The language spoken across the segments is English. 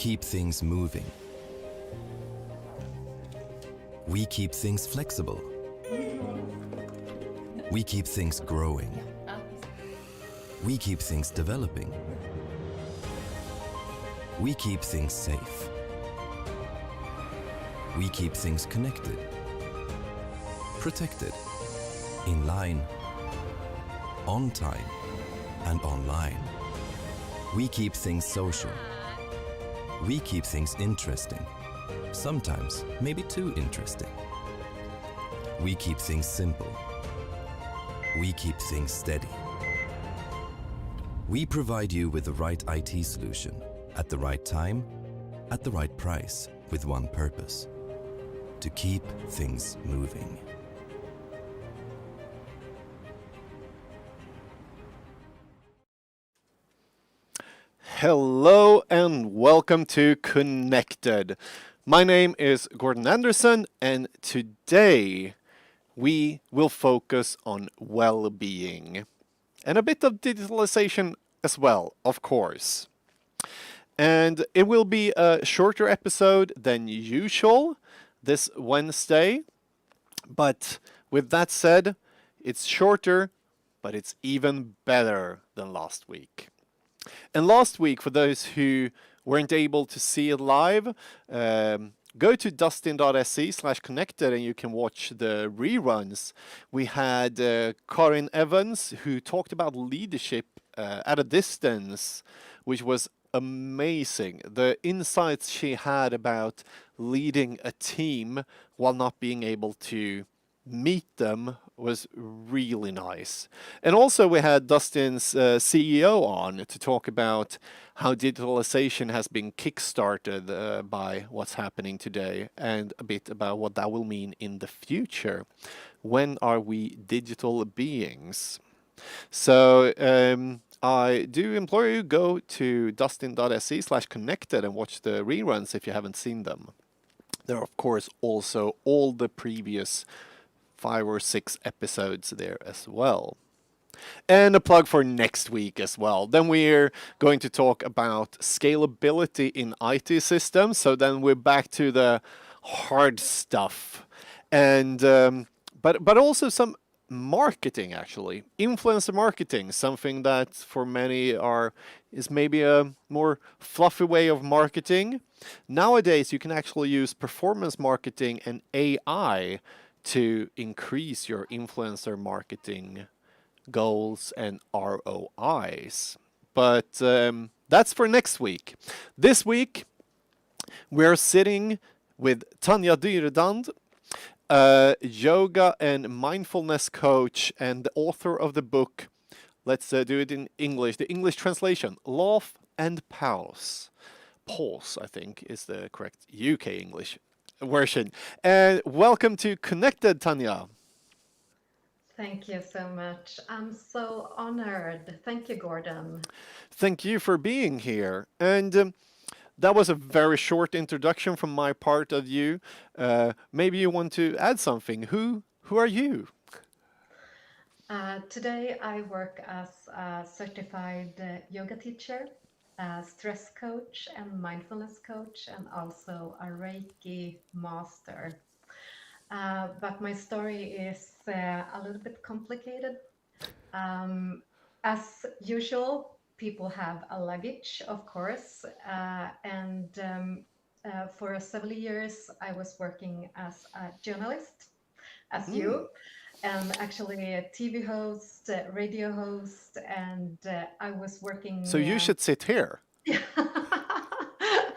keep things moving. We keep things flexible. We keep things growing. We keep things developing. We keep things safe. We keep things connected, protected, in line, on time, and online. We keep things social. We keep things interesting. Sometimes maybe too interesting. We keep things simple. We keep things steady. We provide you with the right IT solution at the right time, at the right price, with one purpose: to keep things moving. Hello and welcome to Connected. My name is Gordon Anderson, and today we will focus on well-being and a bit of digitalization as well, of course. And it will be a shorter episode than usual this Wednesday. But with that said, it's shorter, but it's even better than last week. And last week, for those who weren't able to see it live, go to dustin.se/connected and you can watch the reruns. We had Karin Evans, who talked about leadership at a distance, which was amazing. The insights she had about leading a team while not being able to meet them was really nice. And also we had Dustin's CEO on to talk about how digitalization has been kickstarted by what's happening today, and a bit about what that will mean in the future. When are we digital beings? So I do implore you, go to dustin.se/connected and watch the reruns if you haven't seen them. There are, of course, also all the previous 5 or 6 episodes there as well. And a plug for next week as well. Then we're going to talk about scalability in IT systems. So then we're back to the hard stuff. And but also some marketing, actually. Influencer marketing, something that for many is maybe a more fluffy way of marketing. Nowadays you can actually use performance marketing and AI to increase your influencer marketing goals and ROIs. But that's for next week. This week, we're sitting with Tanya Dyredand, yoga and mindfulness coach and the author of the book, let's do it in English, the English translation, Laugh and Pause. Pause, I think, is the correct UK English version. And welcome to Connected, Tanya. Thank you so much. I'm so honored. Thank you, Gordon. Thank you for being here. And that was a very short introduction from my part of you. Maybe you want to add something. Who are you? Today, I work as a certified yoga teacher, a stress coach, and mindfulness coach, and also a Reiki master. But my story is a little bit complicated. As usual, people have a luggage, of course, and for several years, I was working as a journalist, as Mm. you, and actually a TV host, radio host, and I was So working. you should sit here.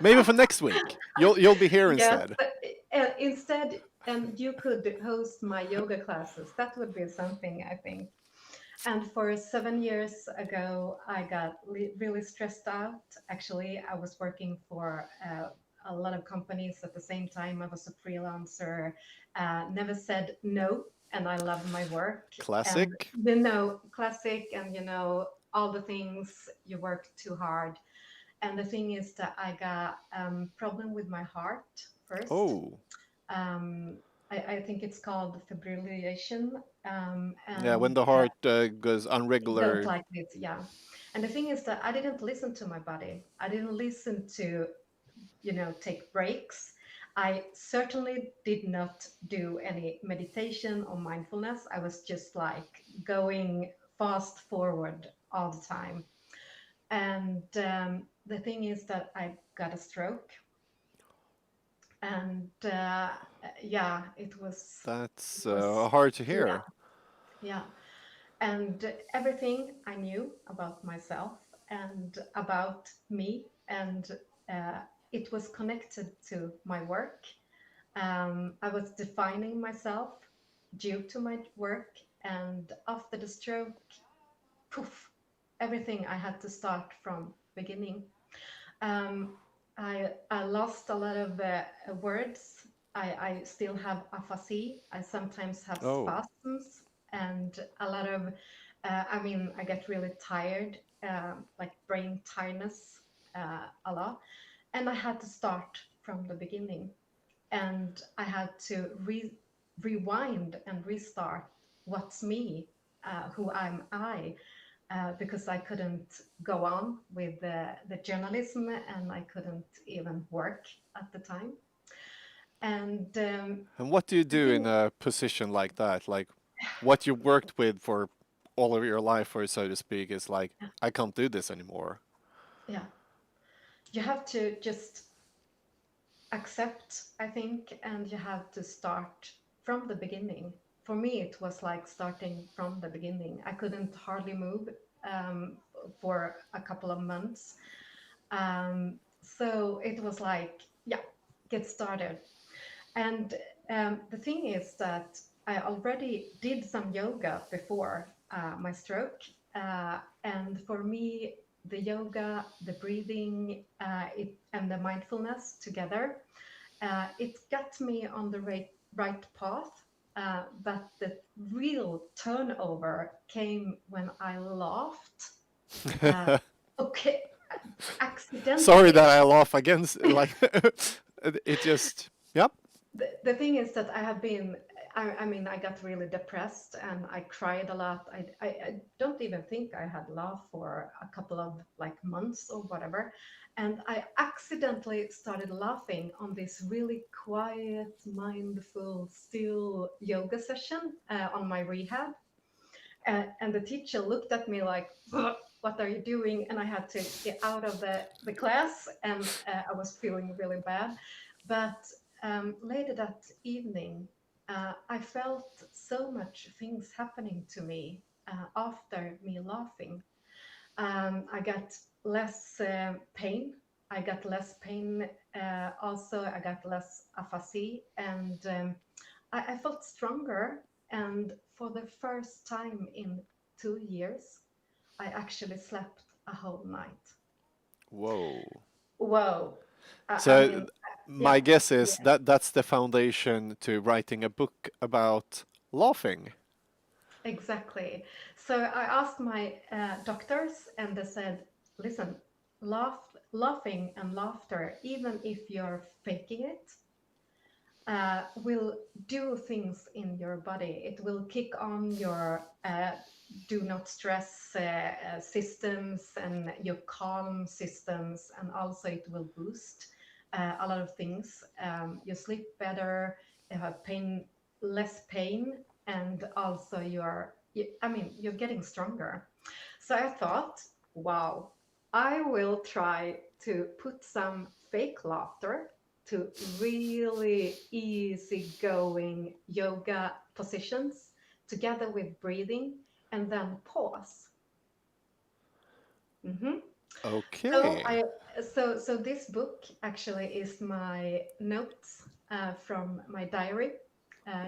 Maybe for next week. You'll be here Yes, instead. instead, and you could host my yoga classes. That would be something, I think. And for 7 years ago, I got really stressed out. Actually, I was working for a lot of companies at the same time. I was a freelancer, never said no, and I love my work. And Classic. classic, and all the things you work too hard. And the thing is that I got problem with my heart first. Oh, Um, I think it's called fibrillation, yeah. When and the heart goes don't unregular. like this, yeah. And the thing is that I didn't listen to my body. I didn't listen to take breaks. I certainly did not do any meditation or mindfulness. I was just like going fast forward all the time. And the thing is that I got a stroke. And yeah, it was, That's it was, hard to yeah, hear. yeah. And everything I knew about myself and about me, and uh, it was connected to my work. I was defining myself due to my work, and after the stroke, poof, everything I had to start from beginning. Um, I lost a lot of words. I still have aphasia. I sometimes have Oh, spasms and a lot of, I get really tired, like brain tiredness a lot. And I had to start from the beginning. And I had to rewind and restart what's me, who am I, because I couldn't go on with the journalism and I couldn't even work at the time. And and what do you the do in thing, a position like that? Like, what you worked with for all of your life, or so to speak, is like, I can't do this anymore. yeah, you have to just accept, I think, and you have to start from the beginning. For me, it was like starting from the beginning. I couldn't hardly move um, for a couple of months. So it was like, yeah, get started. And the thing is that I already did some yoga before my stroke. And for me, the yoga, the breathing, and the mindfulness together, it got me on the right path. But the real turnover came when I laughed. Uh, okay, Sorry accidentally. that I laugh against, like, it just, yep. The thing is that I have been, I got really depressed and I cried a lot. I don't even think I had laughed for a couple of like months or whatever. And I accidentally started laughing on this really quiet, mindful, still yoga session on my rehab. And the teacher looked at me like, "Ugh, what are you doing?" And I had to get out of the class, and I was feeling really bad. But later that evening, I felt so much things happening to me after me laughing. I got less pain. I got less pain. Also, I got less aphasia, and I felt stronger. And for the first time in 2 years, I actually slept a whole night. Whoa. Whoa! I So mean, yeah, my guess is yeah, that that's the foundation to writing a book about laughing. exactly. So I asked my doctors, and they said, "Listen, laughing and laughter, even if you're faking it, will do things in your body. It will kick on your do not stress systems and your calm systems, and also it will boost a lot of things. You sleep better, you have less pain, and also you're getting stronger. So I thought, wow, I will try to put some fake laughter to really easygoing yoga positions together with breathing and then pause. Mhm. So Okay. I so this book actually is my notes from my diary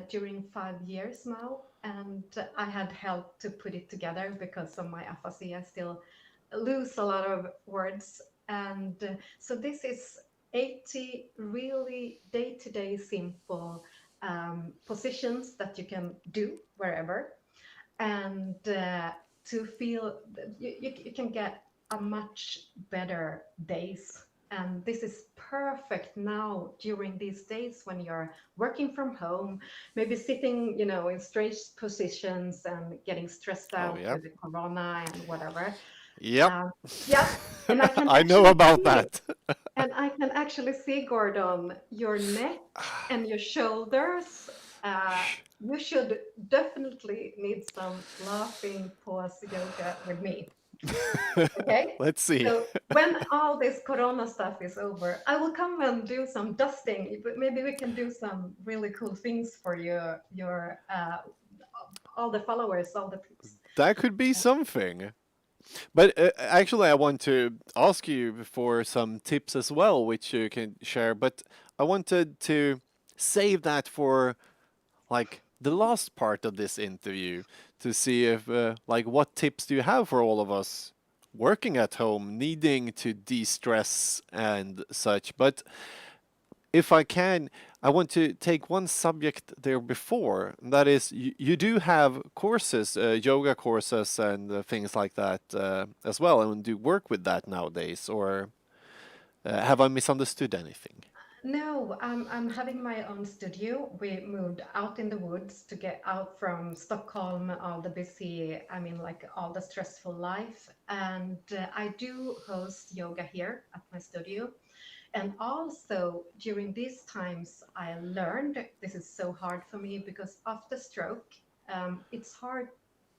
during 5 years now, and I had help to put it together because of my aphasia. I still lose a lot of words, and so this is 80 really day-to-day simple positions that you can do wherever, and to feel that you can get a much better days. And this is perfect now during these days when you're working from home, maybe sitting, in strange positions and getting stressed Oh, out yeah. with the corona and whatever. Yep. Yeah, and I can I know actually about see that. and I can actually see, Gordon, your neck and your shoulders. You should definitely need some laughing pause yoga with me. Okay? Let's see. So when all this Corona stuff is over, I will come and do some dusting. But maybe we can do some really cool things for your all the followers, all the peeps. That could be something. But actually, I want to ask you for some tips as well, which you can share. But I wanted to save that for like the last part of this interview to see if like what tips do you have for all of us working at home, needing to de-stress and such. But if I can, I want to take one subject there before. And that is, you do have courses, yoga courses, and things like that as well, and do work with that nowadays. Or have I misunderstood anything? No, I'm having my own studio. We moved out in the woods to get out from Stockholm, all the busy, I mean, like all the stressful life. And I do host yoga here at my studio. And also during these times, I learned this is so hard for me because after stroke, it's hard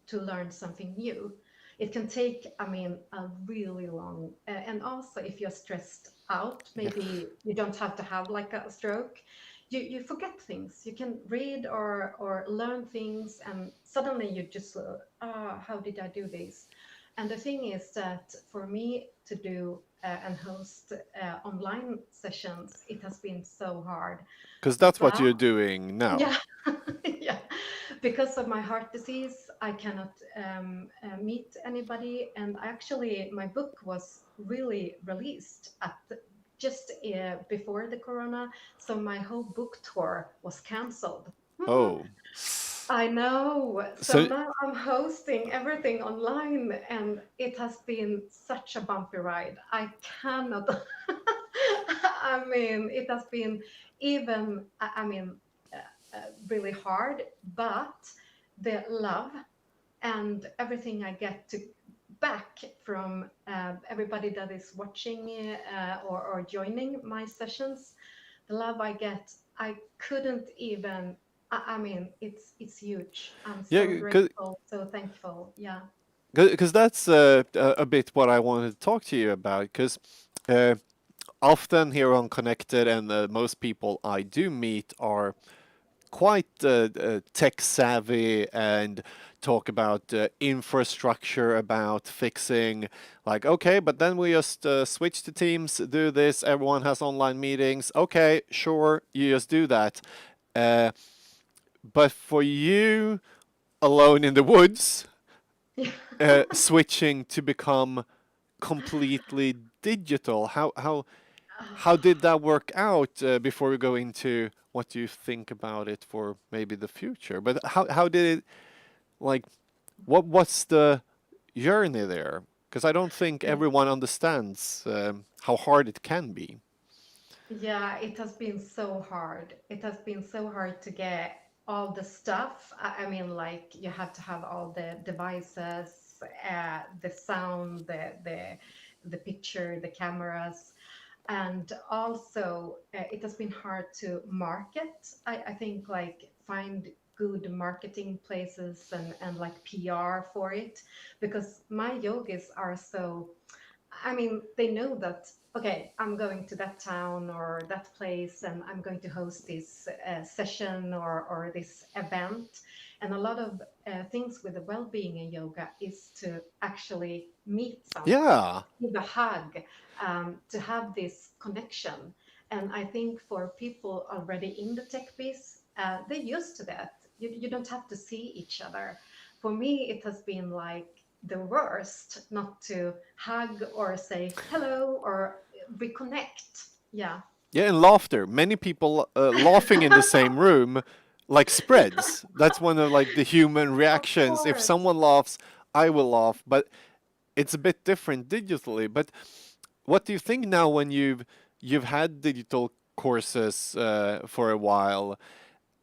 to learn something new. It can take, I mean, a really long, and also if you're stressed out, Yeah. maybe you don't have to have like a stroke. You forget things. You can read or learn things, and suddenly you just, how did I do this? And the thing is that for me to do and host online sessions, it has been so hard. Because that's what But you're doing now. yeah, yeah. Because of my heart disease, I cannot meet anybody. And actually, my book was really released at just before the corona. So my whole book tour was canceled. Oh, I know. So so now I'm hosting everything online, and it has been such a bumpy ride. I cannot. I mean, it has been even, I mean, really hard, but the love and everything I get to back from everybody that is watching or joining my sessions, the love I get, I couldn't even. I mean, it's huge. I'm yeah, so grateful, so thankful. Yeah. because that's a bit what I wanted to talk to you about. Because often here on Connected, and most people I do meet are quite tech savvy and talk about infrastructure, about fixing, like, okay, but then we just switch to Teams, do this, everyone has online meetings. Okay, sure, you just do that. Uh, but for you, alone in the woods, Yeah. switching to become completely digital, how did that work out before we go into what you think about it for maybe the future? But how did it, like, what's the journey there? Because I don't think Yeah. everyone understands how hard it can be. Yeah, it has been so hard. It has been so hard to get all the stuff. I mean, like you have to have all the devices, the sound, the picture, the cameras, and also it has been hard to market. I think like find good marketing places and like PR for it because my yogis are so, I mean, they know that, okay, I'm going to that town or that place and I'm going to host this session or this event. And a lot of things with the well being in yoga is to actually meet someone, Yeah, give a hug, to have this connection. And I think for people already in the tech biz, they're used to that. You don't have to see each other. For me, it has been like the worst not to hug or say hello or reconnect. Yeah. yeah, and laughter. Many people laughing in the same room, like, spreads. That's one of like the human Of reactions. If course. someone laughs, I will laugh. But it's a bit different digitally. But what do you think now when you've had digital courses for a while?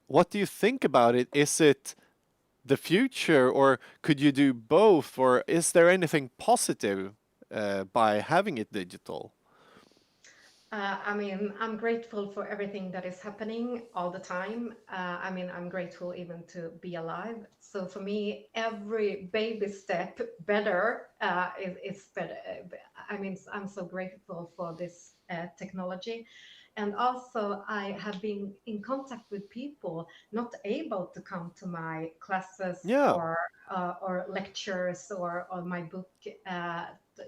What do you think about it? Is it the future, or could you do both, or is there anything positive by having it digital? I mean, I'm grateful for everything that is happening all the time. I mean, I'm grateful even to be alive. So for me, every baby step better is better. I mean, I'm so grateful for this technology. And also, I have been in contact with people not able to come to my classes Yeah. or lectures or my book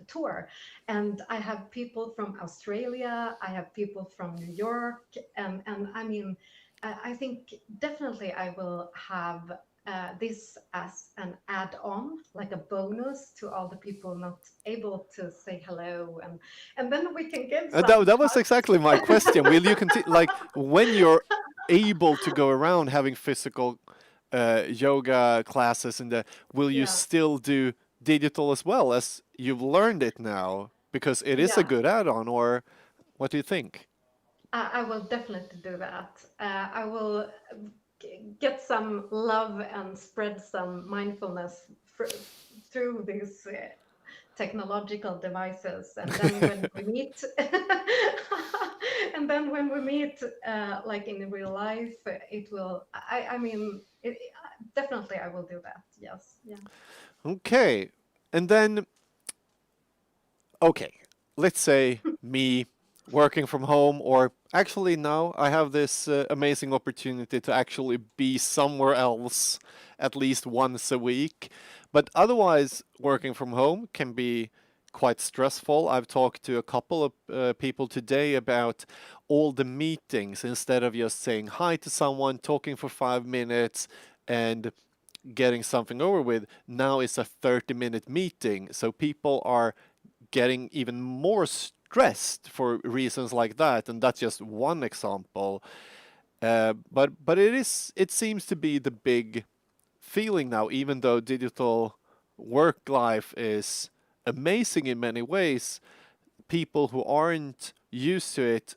tour. And I have people from Australia, I have people from New York, and I mean, I think definitely I will have this as an add-on, like a bonus to all the people not able to say hello, and then we can get some That was exactly my hugs. question. Will you continue, like, when you're able to go around having physical yoga classes, and will you Yeah, still do digital as well, as you've learned it now? Because it is a yeah. good add-on, or what do you think? I will definitely do that. I will get some love and spread some mindfulness through these technological devices, and then when we meet, and then when we meet, like in real life, it will. I mean, definitely, I will do that. Yes, yeah. Okay. And then, okay, let's say me working from home, or actually now I have this amazing opportunity to actually be somewhere else at least once a week. But otherwise, working from home can be quite stressful. I've talked to a couple of people today about all the meetings. Instead of just saying hi to someone, talking for 5 minutes, and getting something over with, now it's a 30-minute meeting. So people are getting even more stressed for reasons like that, and that's just one example. But it seems to be the big feeling now, even though digital work life is amazing in many ways. People who aren't used to it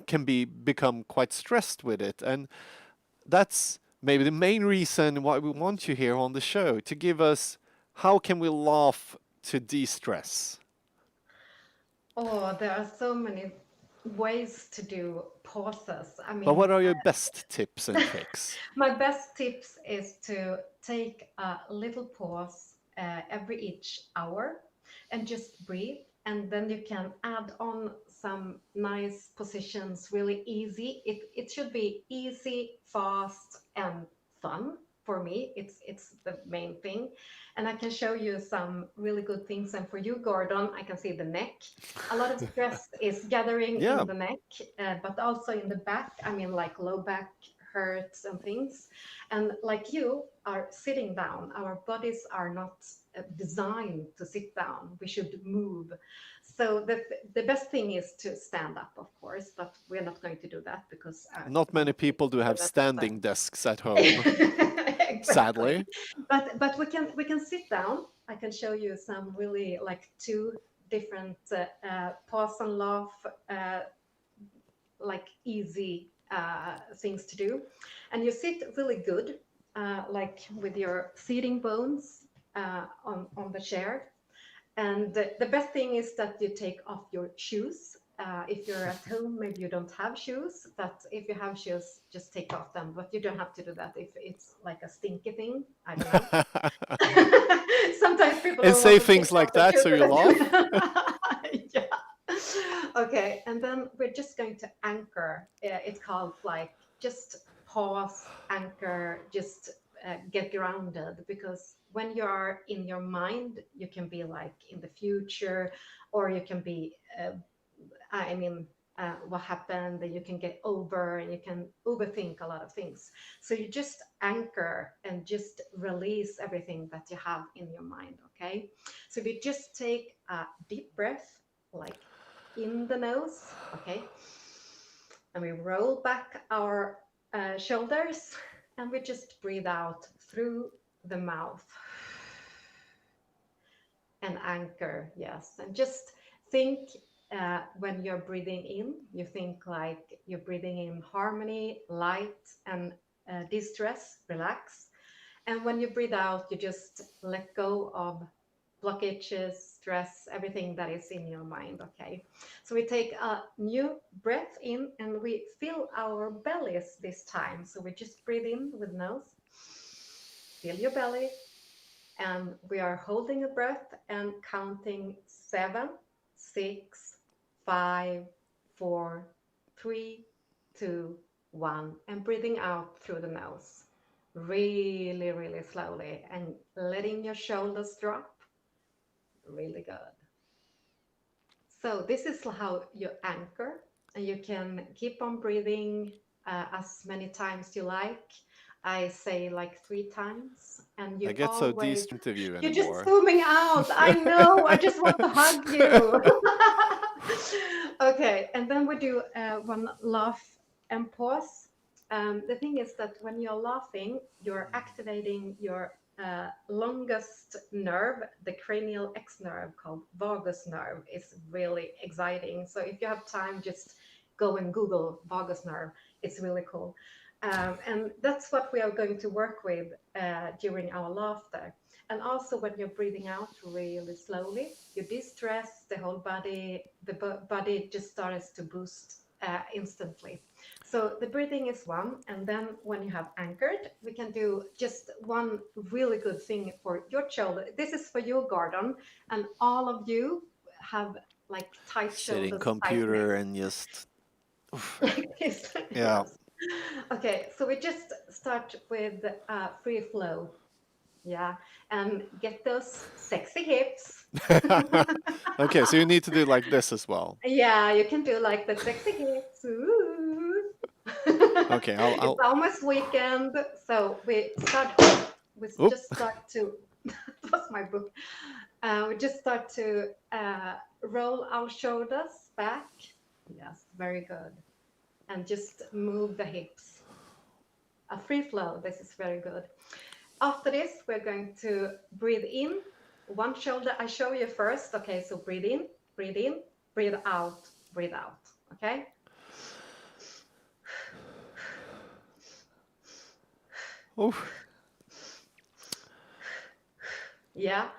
can become quite stressed with it, and that's maybe the main reason why we want you here on the show, to give us how can we laugh to de-stress. Oh, there are so many ways to do pauses. I But what mean, are your best tips and tricks? my best tips is to take a little pause every each hour and just breathe. And then you can add on some nice positions, really easy. It should be easy, fast, and fun. For me, it's the main thing. And I can show you some really good things. And for you, Gordon, I can see the neck. A lot of stress is gathering Yeah, in the neck, but also in the back. I mean, like low back hurts and things. And like you are sitting down, our bodies are not designed to sit down. We should move. So the best thing is to stand up, of course, but we're not going to do that because not we many need to people do show have that standing exercise. desks at home, Exactly. sadly. But we can sit down. I can show you some really like two different pause and laugh, like easy things to do. And you sit really good, like with your seating bones on the chair. And the best thing is that you take off your shoes. If you're at home, maybe you don't have shoes, but if you have shoes, just take off them. But you don't have to do that if it's like a stinky thing. I don't know. Sometimes people And don't want say to take things off like their that shoes. so you laugh. Yeah. Okay, and then we're just going to anchor. It's called like just pause, anchor, just get grounded, because when you are in your mind, you can be like in the future, or you can be, I mean, what happened, and you can get over and you can overthink a lot of things. So you just anchor and just release everything that you have in your mind. Okay, so we just take a deep breath, like in the nose. Okay, and we roll back our shoulders, and we just breathe out through the mouth and anchor. Yes, and just think, when you're breathing in, you think like you're breathing in harmony, light, and de-stress, relax. And when you breathe out, you just let go of blockages, stress, everything that is in your mind. Okay. So we take a new breath in and we fill our bellies this time. So we just breathe in with nose, fill your belly, and we are holding a breath and counting 7, 6, 5, 4, 3, 2, 1, and breathing out through the nose really, really slowly and letting your shoulders drop. Really good. So this is how you anchor, and you can keep on breathing as many times you like. I say like 3 times, and I you get so always, decent of you you're just anymore. zooming out. I know. I just want to hug you. Okay, and then we do one laugh and pause. The thing is that when you're laughing, you're activating your longest nerve, the cranial X nerve called vagus nerve, is really exciting. So if you have time, just go and Google vagus nerve. It's really cool. And that's what we are going to work with during our laughter. And also when you're breathing out really slowly, you de-stress the whole body, the body just starts to boost instantly. So the breathing is one, and then when you have anchored, we can do just one really good thing for your shoulder. This is for you, Gordon, and all of you have like tight Sitting shoulders, computer and just like this. yeah. Yes. Okay, so we just start with free flow. Yeah, and get those sexy hips. Okay, so you need to do like this as well. Yeah, you can do like the sexy hips. Ooh. Okay, It's I'll almost weekend, so we oop. just start to, that's my book. We just start to roll our shoulders back. Yes, very good. And just move the hips. A free flow, this is very good. After this, we're going to breathe in one shoulder. I show you first. Okay, so breathe in, breathe out, breathe out. Okay. Oof. Yeah.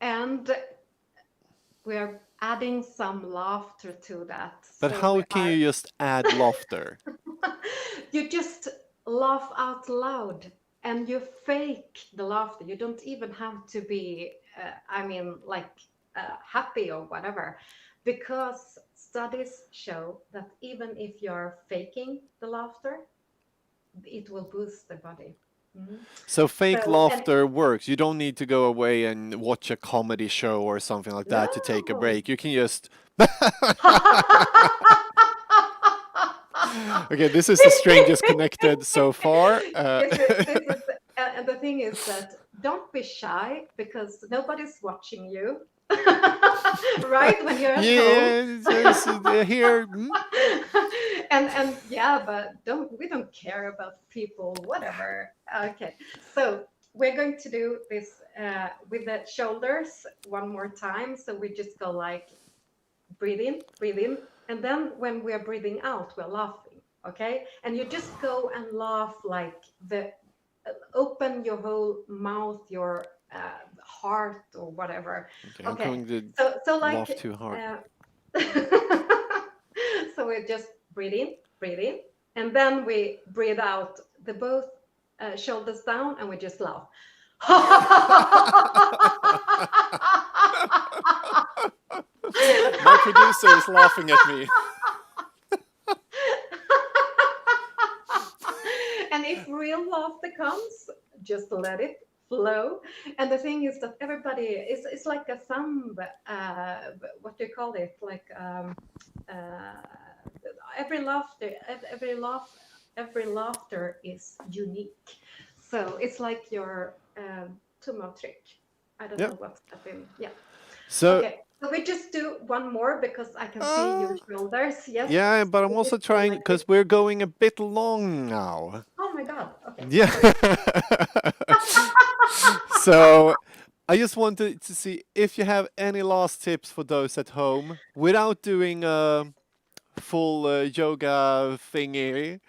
And we're adding some laughter to that. But So how we can are, you just add laughter? you just laugh out loud and you fake the laughter. You don't even have to be, happy or whatever, because studies show that even if you're faking the laughter, it will boost the body. Mhm. So fake So, and laughter works. You don't need to go away and watch a comedy show or something like that to take a no. break. You can just okay, this is the strangest connected so far. This is, and the thing is that don't be shy because nobody's watching you, right? When you're at home. yeah, here. And yeah, but we don't care about people, whatever. Okay, so we're going to do this with the shoulders one more time. So we just go like breathe in, and then when we're breathing out, we're laughing. Okay, and you just go and laugh like the open your whole mouth, your heart or whatever. Okay, I'm Okay, going to so like laugh too hard. so we just breathe in, and then we breathe out the both shoulders down, and we just laugh. My producer is laughing at me. And if real laughter comes, just let it flow. And the thing is that everybody is, it's like a thumb, what do you call it? Like uh, every laughter is unique. So it's like your tumor trick. I don't Yep. know what's that in. Yeah. So Okay. So we just do one more because I can see your shoulders. Yes. yeah, but I'm So also just go trying like because this. we're going a bit long now. Oh my God. Okay. Yeah. Sorry. So I just wanted to see if you have any last tips for those at home without doing a full yoga thingy.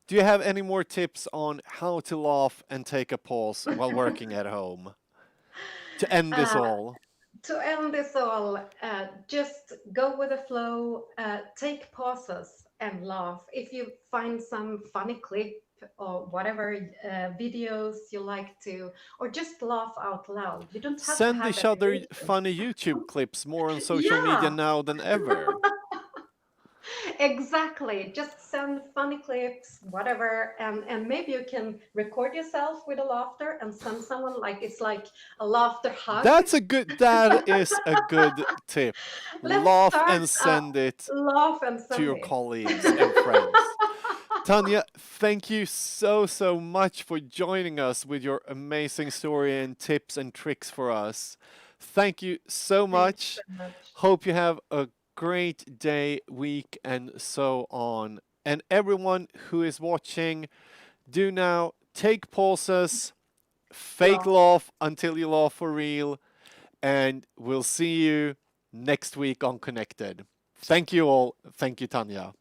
Do you have any more tips on how to laugh and take a pause while working at home to end this Uh, all? to end this all, just go with the flow, take pauses and laugh. If you find some funny clip or whatever videos you like to, or just laugh out loud. You don't have to Send have each that other emotion. funny YouTube clips more on social media Yeah, now than ever. exactly. Just send funny clips, whatever, and maybe you can record yourself with a laughter and send someone like it's like a laughter hug. That is a good tip. Let's Laugh start and send it laugh and to send your it. colleagues and friends. Tanya, thank you so much for joining us with your amazing story and tips and tricks for us. Thank you so Thank you much. so much. Hope you have a great day, week, and so on. And everyone who is watching, do now take pauses, fake Laugh. laugh until you laugh for real, and we'll see you next week on Connected. Thank you all. Thank you, Tanya.